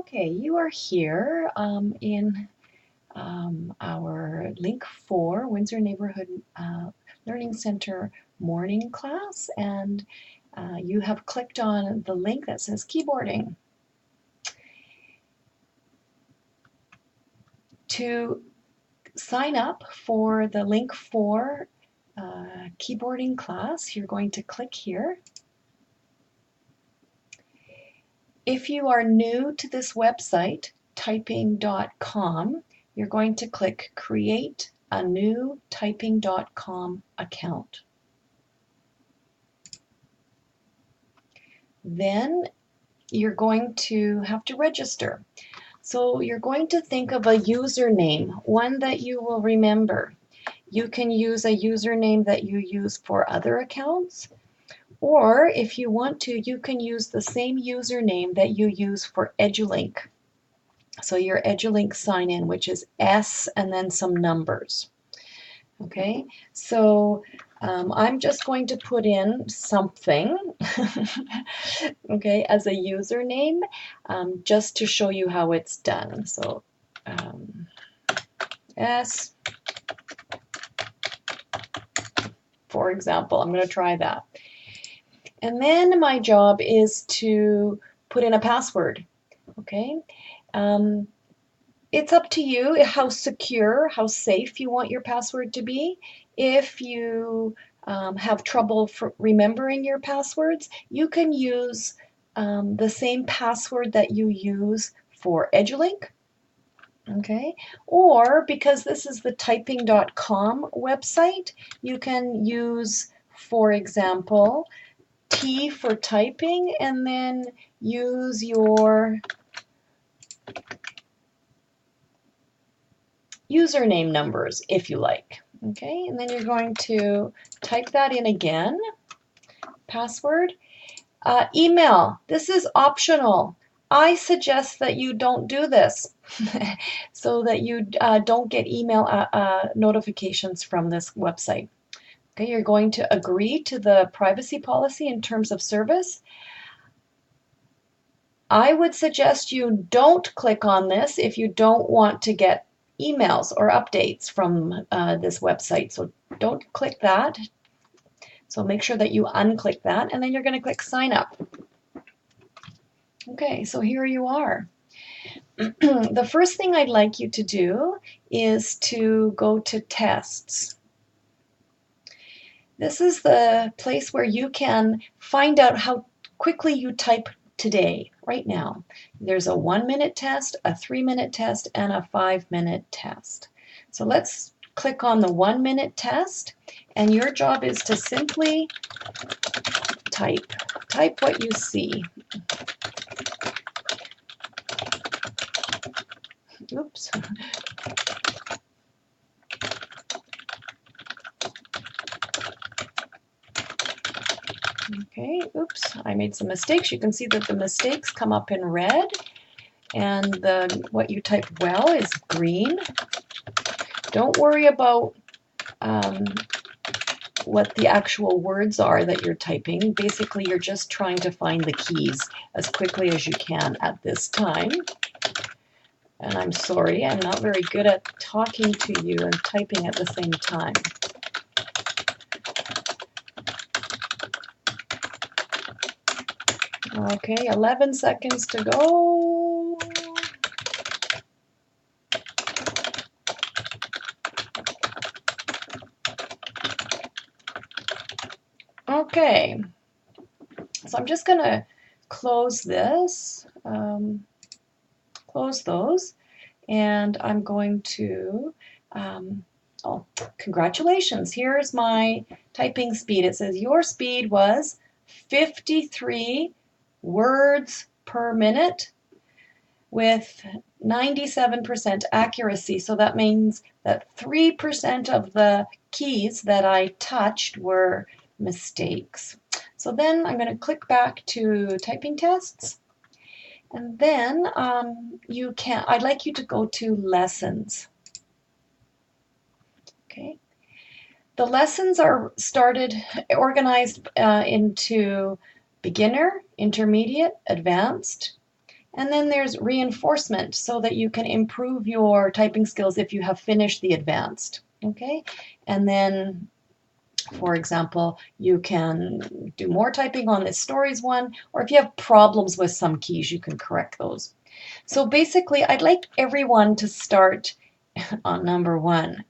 Okay, you are here in our Link 4 Windsor Neighborhood Learning Center morning class, and you have clicked on the link that says keyboarding. To sign up for the Link 4 keyboarding class, you're going to click here. If you are new to this website, typing.com, you're going to click Create a New Typing.com account. Then you're going to have to register. So you're going to think of a username, one that you will remember. You can use a username that you use for other accounts, or if you want to, you can use the same username that you use for EduLink. So your EduLink sign in, which is S and then some numbers. Okay, so I'm just going to put in something, okay, as a username, just to show you how it's done. So S, for example, I'm going to try that. And then my job is to put in a password, okay? It's up to you how secure, how safe you want your password to be. If you have trouble remembering your passwords, you can use the same password that you use for EduLink. Okay, or because this is the typing.com website, you can use, for example, T for typing, and then use your username numbers if you like. Okay, and then you're going to type that in again. Password. Email. This is optional. I suggest that you don't do this so that you don't get email notifications from this website. Okay, you're going to agree to the privacy policy in terms of service. I would suggest you don't click on this if you don't want to get emails or updates from this website. So don't click that. So make sure that you unclick that, and then you're going to click sign up. Okay, so here you are. The first thing I'd like you to do is to go to tests. This is the place where you can find out how quickly you type today, right now. There's a 1-minute test, a 3-minute test, and a 5-minute test. So let's click on the 1-minute test, and your job is to simply type. Type what you see. Oops. Okay, oops, I made some mistakes. You can see that the mistakes come up in red, and what you type well is green. Don't worry about what the actual words are that you're typing. Basically, you're just trying to find the keys as quickly as you can at this time. And I'm sorry, I'm not very good at talking to you and typing at the same time. Okay, 11 seconds to go. Okay, so I'm just going to close this, close those, and I'm going to, oh, congratulations, here's my typing speed. It says your speed was 53 words per minute with 97% accuracy. So that means that 3% of the keys that I touched were mistakes. So then I'm going to click back to typing tests. And then I'd like you to go to lessons. Okay. The lessons are organized into beginner, intermediate, advanced. And then there's reinforcement so that you can improve your typing skills if you have finished the advanced. Okay, and then, for example, you can do more typing on this stories one, or if you have problems with some keys, you can correct those. So basically, I'd like everyone to start on number one.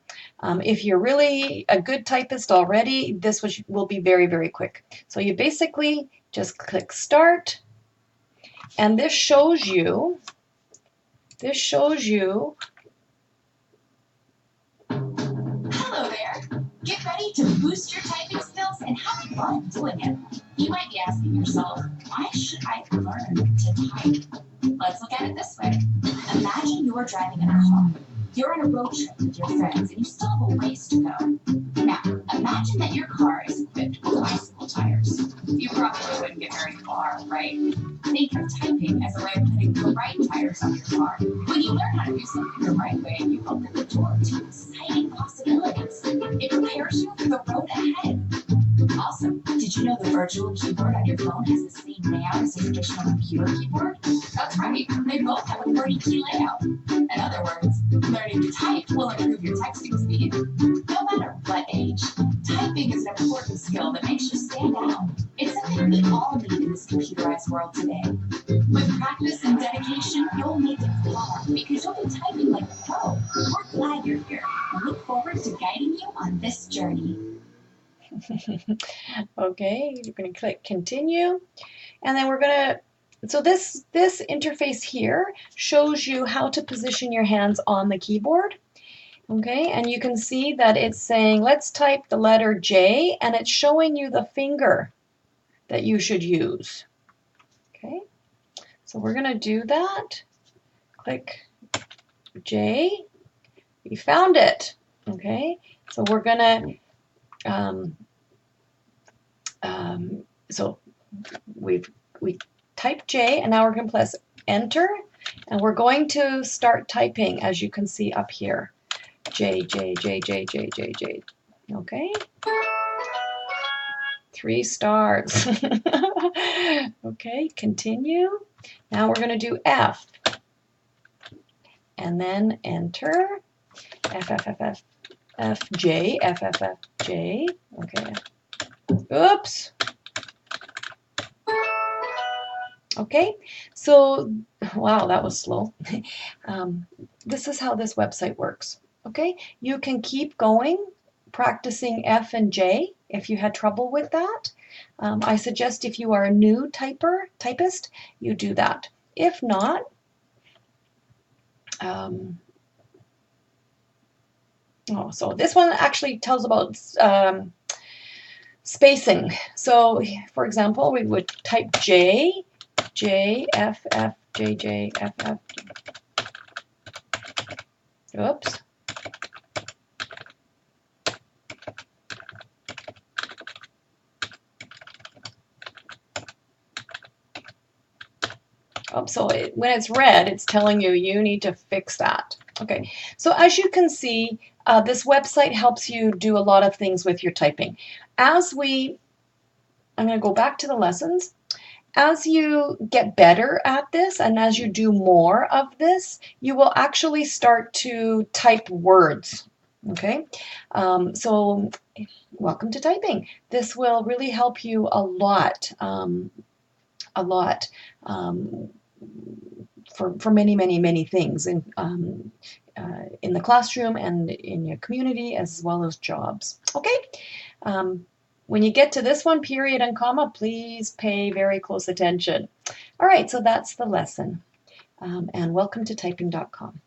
If you're really a good typist already, this will be very, very quick. So you basically just click start, and this shows you Hello there. Get ready to boost your typing skills and have fun doing it. You might be asking yourself, why should I learn to type? Let's look at it this way. Imagine you're driving in a car. You're on a road trip with your friends and you still have a ways to go. Now, imagine that your car is equipped with bicycle tires. You probably wouldn't get very far, right? Think of typing as a way of putting the right tires on your car. When you learn how to do something the right way, you open the door to exciting possibilities. It prepares you for the road ahead. Also, did you know the virtual keyboard on your phone has the same layout as a traditional computer keyboard? That's right, they both have a QWERTY key layout. In other words, learning to type will improve your texting speed. No matter what age, typing is an important skill that makes you stand out. It's something we all need in this computerized world today. With practice and dedication, you'll make it far because you'll be typing like a pro. We're glad you're here and look forward to guiding you on this journey. Okay, you're going to click continue, and then we're going to, so this interface here shows you how to position your hands on the keyboard. Okay, and you can see that it's saying let's type the letter J, and it's showing you the finger that you should use. Okay, so we're going to do that. Click J. We found it. Okay, so we're going to so we typed J, and now we're going to press enter, and we're going to start typing, as you can see up here. J, J, J, J, J, J, J. Okay. 3 stars. Okay, continue. Now we're going to do F, and then enter. F, F, F, F, F, J, F, F, F, J. Okay. Oops. Okay, so, wow, that was slow. This is how this website works. Okay, you can keep going practicing F and J if you had trouble with that. I suggest if you are a new typist, you do that. If not, so this one actually tells about spacing. So, for example, we would type J, J, F, F, J, J, F, F. Oops. Oh, so when it's red, it's telling you you need to fix that. Okay, so as you can see, this website helps you do a lot of things with your typing. I'm going to go back to the lessons. As you get better at this and as you do more of this, you will actually start to type words. Okay, so welcome to typing. This will really help you a lot for many, many, many things in the classroom and in your community as well as jobs. Okay. When you get to this one, period and comma, please pay very close attention. All right, so that's the lesson. And welcome to typing.com.